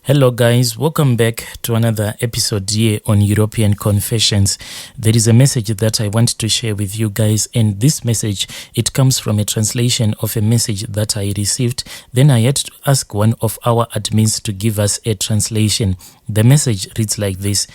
Hello guys, welcome back to another episode here on European Confessions. There is a message that I want to share with you guys, and this message, it comes from a translation of a message that I received. Then I had to ask one of our admins to give us a translation. The message reads like this.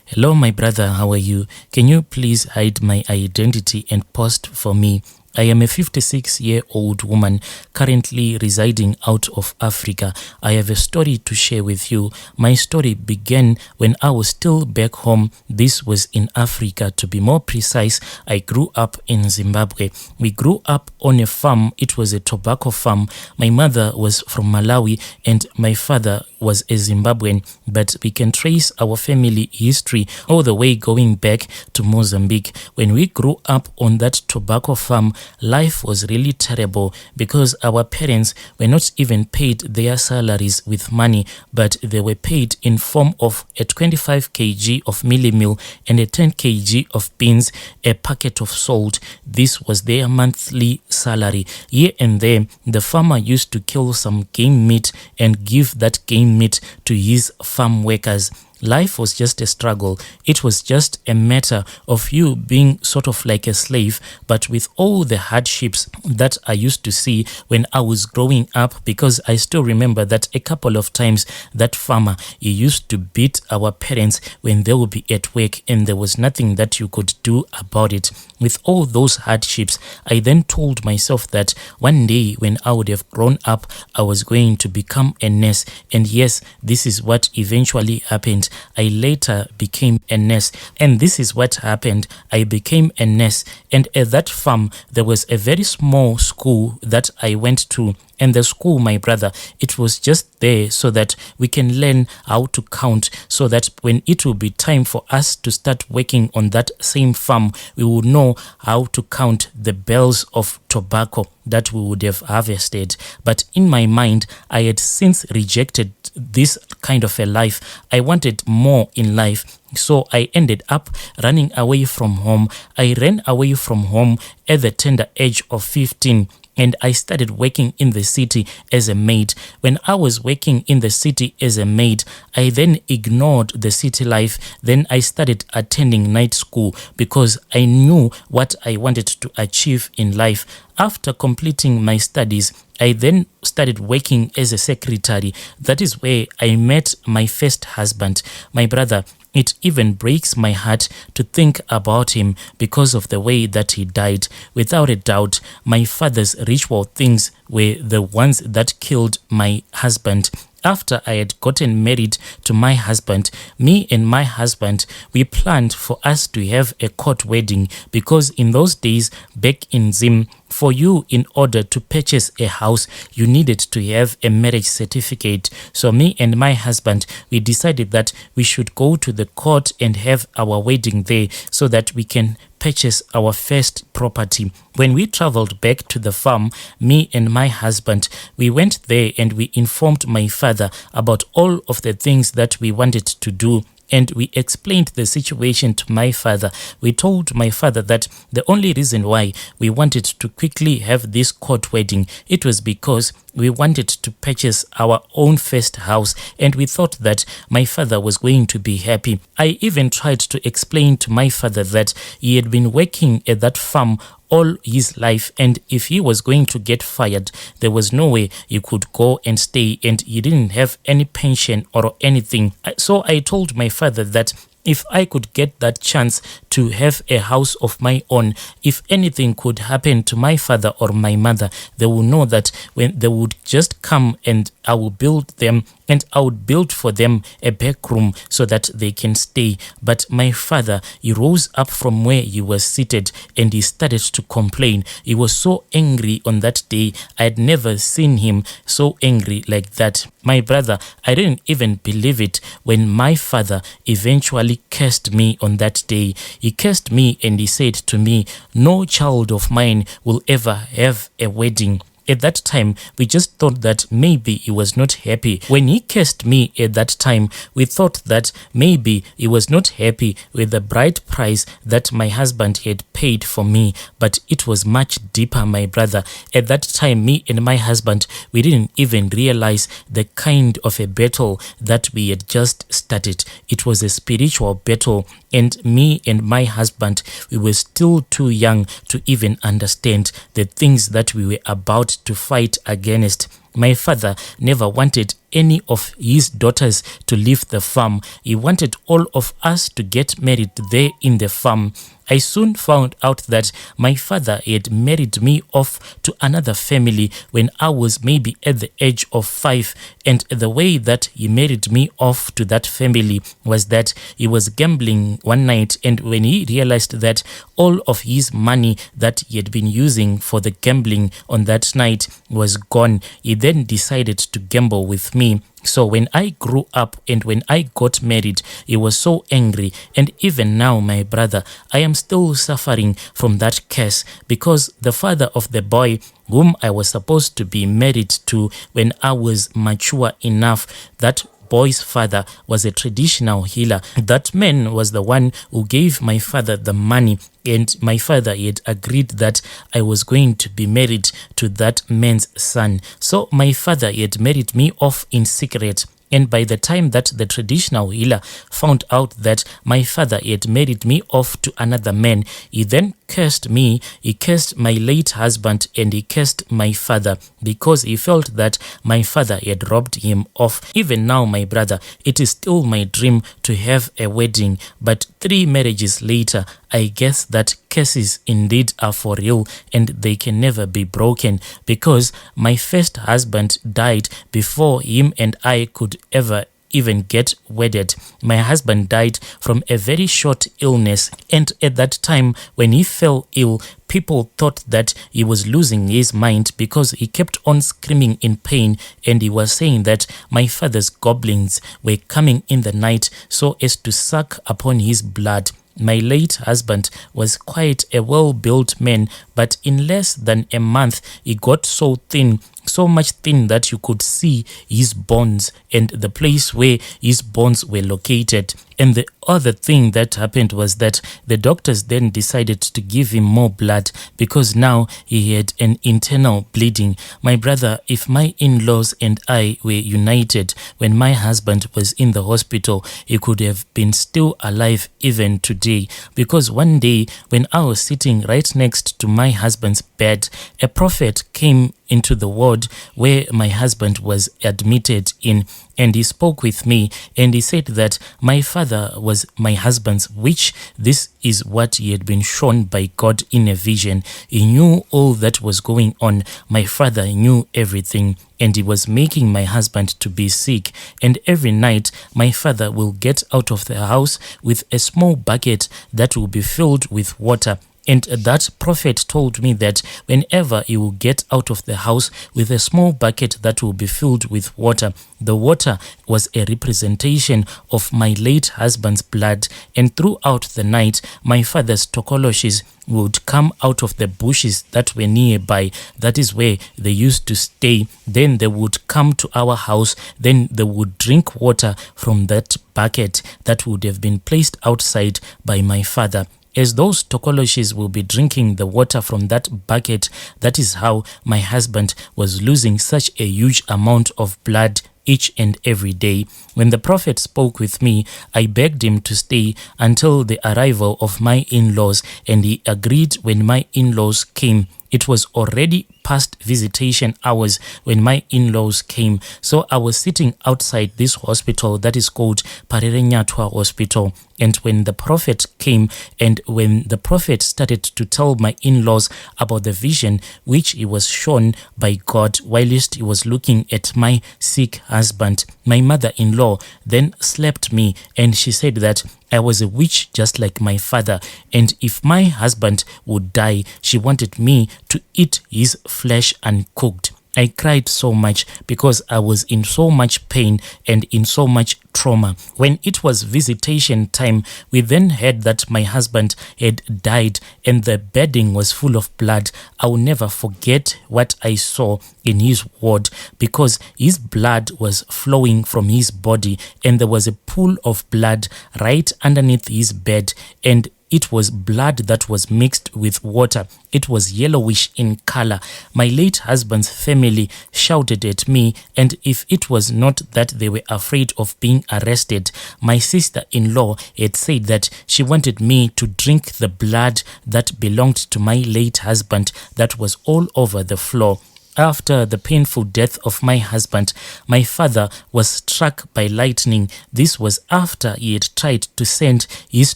Hello my brother, how are you? Can you please hide my identity and post for me? I am a 56-year-old woman currently residing out of Africa. I have a story to share with you. My story began when I was still back home. This was in Africa. To be more precise, I grew up in Zimbabwe. We grew up on a farm. It was a tobacco farm. My mother was from Malawi and my father was a Zimbabwean, but we can trace our family history all the way going back to Mozambique. When we grew up on that tobacco farm, life was really terrible because our parents were not even paid their salaries with money, but they were paid in form of a 25 kg of mealie meal and a 10 kg of beans, a packet of salt. This was their monthly salary. Here and there, the farmer used to kill some game meat and give that game meat to his farm workers. Life was just a struggle. It was just a matter of you being sort of like a slave, but with all the hardships that I used to see when I was growing up, because I still remember that a couple of times that farmer, he used to beat our parents when they would be at work and there was nothing that you could do about it. With all those hardships, I then told myself that one day when I would have grown up, I was going to become a nurse. And yes, this is what eventually happened. I later became a nurse, and this is what happened. I became a nurse, and at that farm, there was a very small school that I went to. And the school, my brother, it was just there so that we can learn how to count, so that when it will be time for us to start working on that same farm, we will know how to count the bales of tobacco that we would have harvested. But in my mind, I had since rejected this kind of a life. I wanted more in life. So I ended up running away from home. I ran away from home at the tender age of 15. And I started working in the city as a maid. When I was working in the city as a maid, I then ignored the city life. Then I started attending night school because I knew what I wanted to achieve in life. After completing my studies, I then started working as a secretary. That is where I met my first husband, my brother. It even breaks my heart to think about him because of the way that he died. Without a doubt, my father's ritual things were the ones that killed my husband. After I had gotten married to my husband, me and my husband, we planned for us to have a court wedding because in those days back in Zim, for you, in order to purchase a house, you needed to have a marriage certificate. So me and my husband, we decided that we should go to the court and have our wedding there so that we can purchase our first property. When we traveled back to the farm, me and my husband, we went there and we informed my father about all of the things that we wanted to do. And we explained the situation to my father. We told my father that the only reason why we wanted to quickly have this court wedding, it was because we wanted to purchase our own first house, and we thought that my father was going to be happy. I even tried to explain to my father that he had been working at that farm all his life, and if he was going to get fired, there was no way he could go and stay, and he didn't have any pension or anything. So I told my father that if I could get that chance to have a house of my own, if anything could happen to my father or my mother, they will know that when they would just come and I will build them, and I would build for them a back room so that they can stay. But my father, he rose up from where he was seated and he started to complain. He was so angry on that day. I had never seen him so angry like that. My brother, I didn't even believe it when my father eventually cursed me on that day. He cursed me and he said to me, "No child of mine will ever have a wedding." At that time, we just thought that maybe he was not happy. When he cursed me at that time, we thought that maybe he was not happy with the bride price that my husband had paid for me, but it was much deeper, my brother. At that time, me and my husband, we didn't even realize the kind of a battle that we had just started. It was a spiritual battle, and me and my husband, we were still too young to even understand the things that we were about to fight against. My father never wanted any of his daughters to leave the farm. He wanted all of us to get married there in the farm. I soon found out that my father had married me off to another family when I was maybe at the age of 5, and the way that he married me off to that family was that he was gambling one night, and when he realized that all of his money that he had been using for the gambling on that night was gone, he then decided to gamble with me. So when I grew up and when I got married, he was so angry. And even now, my brother, I am still suffering from that curse, because the father of the boy whom I was supposed to be married to when I was mature enough, that boy's father was a traditional healer. That man was the one who gave my father the money, and my father had agreed that I was going to be married to that man's son. So my father had married me off in secret. And by the time that the traditional healer found out that my father had married me off to another man, he then cursed me, he cursed my late husband, and he cursed my father, because he felt that my father had robbed him off. Even now, my brother, it is still my dream to have a wedding, but 3 marriages later, I guess that curses indeed are for real and they can never be broken, because my first husband died before him and I could ever even get wedded. My husband died from a very short illness, and at that time when he fell ill, people thought that he was losing his mind because he kept on screaming in pain, and he was saying that my father's goblins were coming in the night so as to suck upon his blood. My late husband was quite a well-built man, but in less than a month he got so thin, so much thin that you could see his bones and the place where his bones were located. And the other thing that happened was that the doctors then decided to give him more blood because now he had an internal bleeding. My brother, if my in-laws and I were united when my husband was in the hospital, he could have been still alive even today, because one day when I was sitting right next to my husband's bed, a prophet came into the ward where my husband was admitted in, and he spoke with me, and he said that my father was my husband's witch. This is what he had been shown by God in a vision. He knew all that was going on. My father knew everything, and he was making my husband to be sick. And every night my father will get out of the house with a small bucket that will be filled with water. And that prophet told me that whenever he will get out of the house with a small bucket that will be filled with water, the water was a representation of my late husband's blood. And throughout the night, my father's tokoloshes would come out of the bushes that were nearby. That is where they used to stay. Then they would come to our house. Then they would drink water from that bucket that would have been placed outside by my father. As those tokoloshes will be drinking the water from that bucket, that is how my husband was losing such a huge amount of blood each and every day. When the prophet spoke with me, I begged him to stay until the arrival of my in-laws, and he agreed. When my in-laws came, it was already past visitation hours when my in-laws came. So I was sitting outside this hospital that is called Parerenyatwa Hospital. And when the prophet came, and when the prophet started to tell my in-laws about the vision which he was shown by God whilst he was looking at my sick husband, my mother-in-law then slapped me, and she said that I was a witch just like my father, and if my husband would die, she wanted me to eat his flesh uncooked. I cried so much because I was in so much pain and in so much trauma. When it was visitation time, we then heard that my husband had died and the bedding was full of blood. I will never forget what I saw in his ward, because his blood was flowing from his body and there was a pool of blood right underneath his bed, and it was blood that was mixed with water. It was yellowish in color. My late husband's family shouted at me, and if it was not that they were afraid of being arrested, my sister-in-law had said that she wanted me to drink the blood that belonged to my late husband that was all over the floor. After the painful death of my husband, my father was struck by lightning. This was after he had tried to send his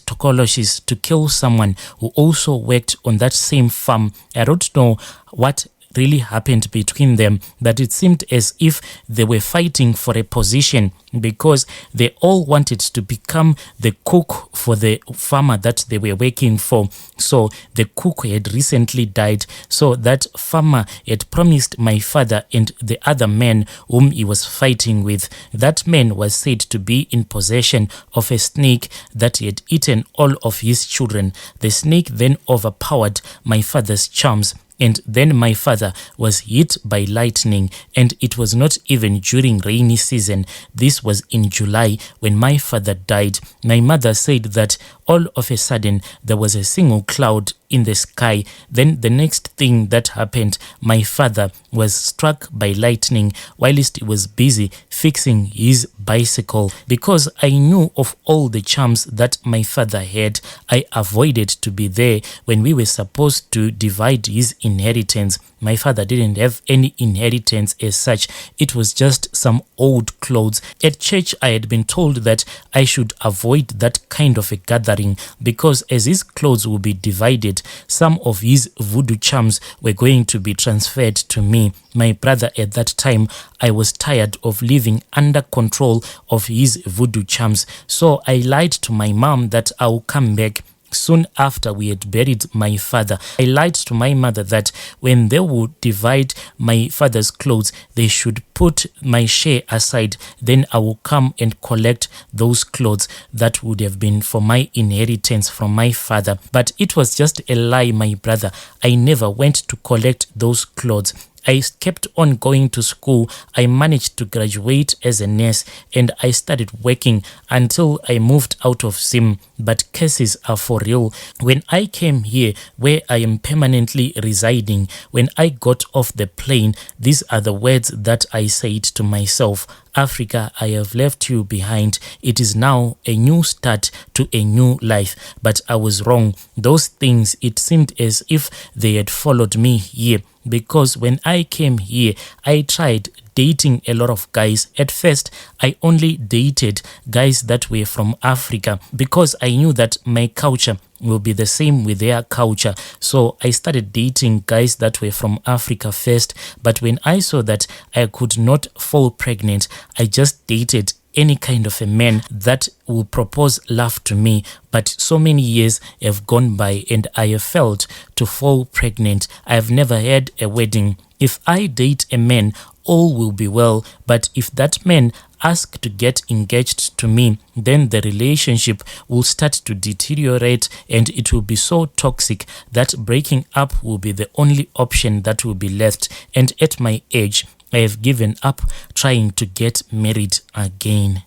TOKOLOSHES to kill someone who also worked on that same farm. I don't know what really happened between them, but it seemed as if they were fighting for a position, because they all wanted to become the cook for the farmer that they were working for. So the cook had recently died, so that farmer had promised my father and the other man whom he was fighting with. That man was said to be in possession of a snake that had eaten all of his children. The snake then overpowered my father's charms, and then my father was hit by lightning, and it was not even during rainy season. This was in July when my father died. My mother said that all of a sudden there was a single cloud in the sky. Then the next thing that happened, my father was struck by lightning whilst he was busy fixing his bicycle. Because I knew of all the charms that my father had, I avoided to be there when we were supposed to divide his inheritance. My father didn't have any inheritance as such. It was just some old clothes. At church, I had been told that I should avoid that kind of a gathering, because as his clothes will be divided, some of his voodoo charms were going to be transferred to me. My brother, at that time, I was tired of living under control of his voodoo charms. So I lied to my mom that I will come back soon after we had buried my father. I lied to my mother that when they would divide my father's clothes, they should put my share aside. Then I will come and collect those clothes that would have been for my inheritance from my father. But it was just a lie, my brother. I never went to collect those clothes. I kept on going to school. I managed to graduate as a nurse, and I started working until I moved out of Zim. But cases are for real. When I came here, where I am permanently residing, when I got off the plane, these are the words that I said to myself: Africa, I have left you behind. It is now a new start to a new life. But I was wrong. Those things, it seemed as if they had followed me here. Because when I came here, I tried dating a lot of guys. At first, I only dated guys that were from Africa, because I knew that my culture will be the same with their culture. So I started dating guys that were from Africa first. But when I saw that I could not fall pregnant, I just dated any kind of a man that will propose love to me. But so many years have gone by and I have failed to fall pregnant. I have never had a wedding. If I date a man, all will be well. But if that man asks to get engaged to me, then the relationship will start to deteriorate and it will be so toxic that breaking up will be the only option that will be left. And at my age, I have given up trying to get married again.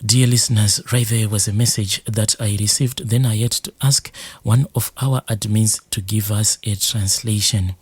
Dear listeners, right there was a message that I received. Then I had to ask one of our admins to give us a translation.